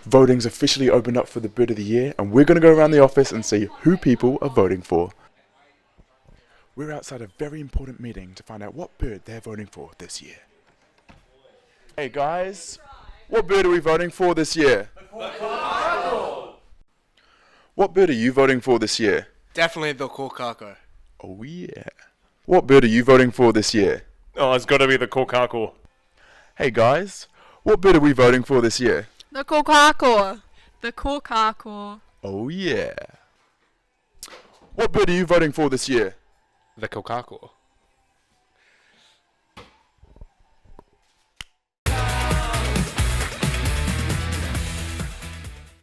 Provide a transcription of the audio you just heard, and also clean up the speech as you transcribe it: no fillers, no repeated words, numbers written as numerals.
Voting's officially opened up for the bird of the year, and we're going to go around the office and see who people are voting for. We're outside a very important meeting to find out what bird they're voting for this year. Hey guys, what bird are we voting for this year? The Kōkako! What bird are you voting for this year? Definitely the Kōkako. Oh yeah. What bird are you voting for this year? Oh, it's got to be the Kōkako. Hey guys, what bird are we voting for this year? The Kōkako. The Kōkako. Oh yeah. What bird are you voting for this year? The Kōkako.